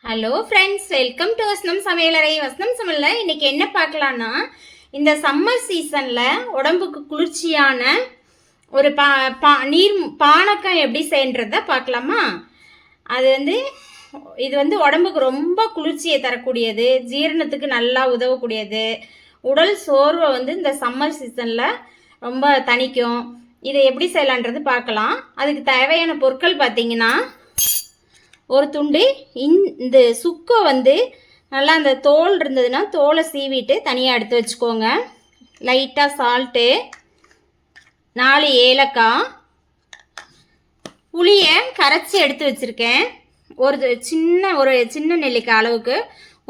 Hello friends, welcome to வசனம் சமையலறை. வசனம் சமையலில் இன்றைக்கி என்ன பார்க்கலான்னா, இந்த சம்மர் சீசனில் உடம்புக்கு குளிர்ச்சியான ஒரு நீர் பானக்கம் எப்படி செய்யன்றத பார்க்கலாமா? இது உடம்புக்கு ரொம்ப குளிர்ச்சியை தரக்கூடியது, ஜீரணத்துக்கு நல்லா உதவக்கூடியது, உடல் சோர்வை இந்த சம்மர் சீசனில் ரொம்ப தணிக்கும். இதை எப்படி செய்யலான்றது பார்க்கலாம். அதுக்கு தேவையான பொருட்கள் பார்த்திங்கன்னா, ஒரு துண்டு இந்த சுக்கை நல்லா அந்த தோல் இருந்ததுன்னா தோலை சீவிட்டு தனியாக எடுத்து வச்சுக்கோங்க. லைட்டாக சால்ட்டு, 4 ஏலக்காய், புளியை கரைச்சி எடுத்து வச்சுருக்கேன். ஒரு சின்ன நெல்லிக்காய் அளவுக்கு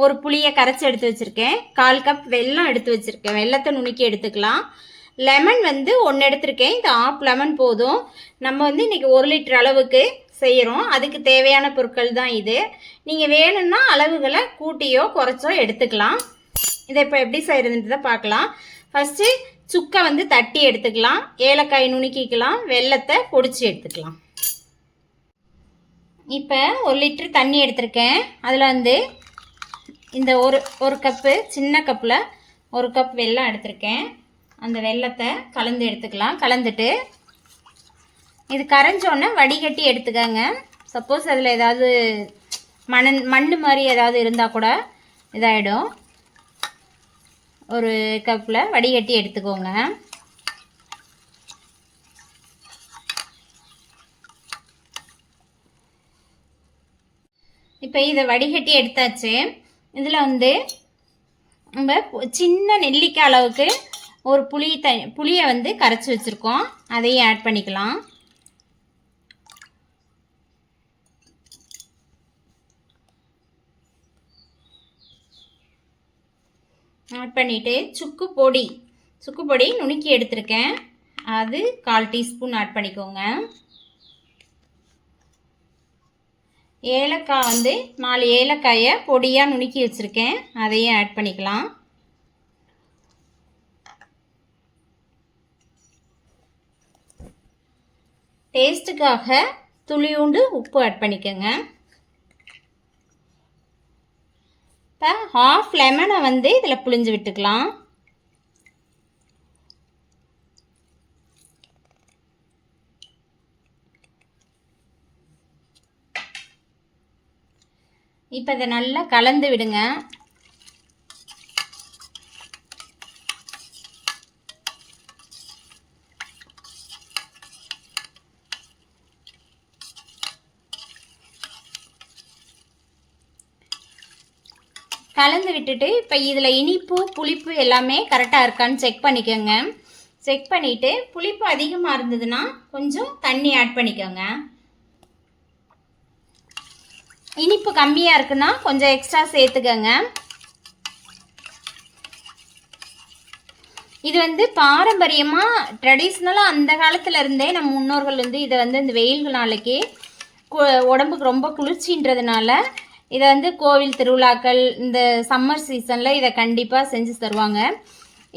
ஒரு புளியை கரைச்சி எடுத்து வச்சுருக்கேன். 1/4 கப் வெல்லம் எடுத்து வச்சுருக்கேன். வெல்லத்தை நுணுக்கி எடுத்துக்கலாம். லெமன் 1 எடுத்திருக்கேன். இந்த 1/2 லெமன் போதும். நம்ம இன்றைக்கி 1 லிட்டர் அளவுக்கு செய்கிறோம். அதுக்கு தேவையான பொருட்கள் தான் இது. நீங்கள் வேணும்னா அளவுகளை கூட்டியோ குறைச்சோ எடுத்துக்கலாம். இதை இப்போ எப்படி செய்கிறதுன்றதை பார்க்கலாம். ஃபஸ்ட்டு சுக்கை தட்டி எடுத்துக்கலாம். ஏலக்காய் நுணுக்கிக்கலாம். வெல்லத்தை பொடிச்சு எடுத்துக்கலாம். இப்போ 1 லிட்டர் தண்ணி எடுத்திருக்கேன். அதில் இந்த ஒரு கப்பு, சின்ன கப்பில் 1 கப் வெல்லம் எடுத்திருக்கேன். அந்த வெல்லத்தை கலந்து எடுத்துக்கலாம். கலந்துட்டு இது கரைஞ்சோன்னே வடிகட்டி எடுத்துக்கங்க. சப்போஸ் அதில் ஏதாவது மண் மாதிரி ஏதாவது இருந்தால் கூட இதாகிடும். ஒரு கப்பில் வடிகட்டி எடுத்துக்கோங்க. இப்போ இதை வடிகட்டி எடுத்தாச்சு. இதில் நம்ம சின்ன நெல்லிக்காய் அளவுக்கு ஒரு புளியை கரைச்சி வச்சுருக்கோம். அதையும் ஆட் பண்ணிக்கலாம். ஆட் பண்ணிவிட்டு சுக்கு பொடி நுணுக்கி எடுத்திருக்கேன். அது 1/4 டீஸ்பூன் ஆட் பண்ணிக்கோங்க. ஏலக்காய் 4 ஏலக்காயை பொடியாக நுணுக்கி வச்சுருக்கேன். அதையும் ஆட் பண்ணிக்கலாம். டேஸ்ட்டுக்காக துளியூண்டு உப்பு ஆட் பண்ணிக்கோங்க. இப்போ 1/2 லெமனை இதில் புழிஞ்சு விட்டுக்கலாம். இப்போ இதை நல்லா கலந்து விடுங்க. கலந்து விட்டுட்டு இப்போ இதில் இனிப்பு புளிப்பு எல்லாமே கரெக்டாக இருக்கான்னு செக் பண்ணிக்கோங்க. செக் பண்ணிவிட்டு புளிப்பு அதிகமாக இருந்ததுன்னா கொஞ்சம் தண்ணி ஆட் பண்ணிக்கோங்க. இனிப்பு கம்மியாக இருக்குன்னா கொஞ்சம் எக்ஸ்ட்ரா சேர்த்துக்கோங்க. இது பாரம்பரியமாக ட்ரெடிஷ்னலாக அந்த காலத்தில் இருந்தே நம்ம முன்னோர்கள் இதை இந்த வெயில் நாளைக்கு உடம்புக்கு ரொம்ப குளிர்ச்சின்றதுனால இதை கோவில் திருவிழாக்கள் இந்த சம்மர் சீசனில் இதை கண்டிப்பாக செஞ்சு தருவாங்க.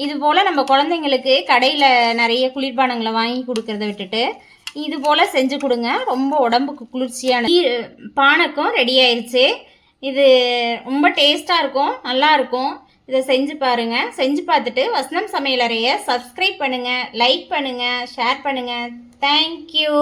இது போல் நம்ம குழந்தைங்களுக்கு கடையில் நிறைய குளிர்பானங்களை வாங்கி கொடுக்கறத விட்டுட்டு இது போல் செஞ்சு கொடுங்க. ரொம்ப உடம்புக்கு குளிர்ச்சியான பானக்கம் ரெடி ஆயிடுச்சு. இது ரொம்ப டேஸ்ட்டாக இருக்கும், நல்லாயிருக்கும். இதை செஞ்சு பாருங்கள். செஞ்சு பார்த்துட்டு வசனம் சமையலறையை சப்ஸ்கிரைப் பண்ணுங்கள், லைக் பண்ணுங்கள், ஷேர் பண்ணுங்கள். தேங்க்யூ.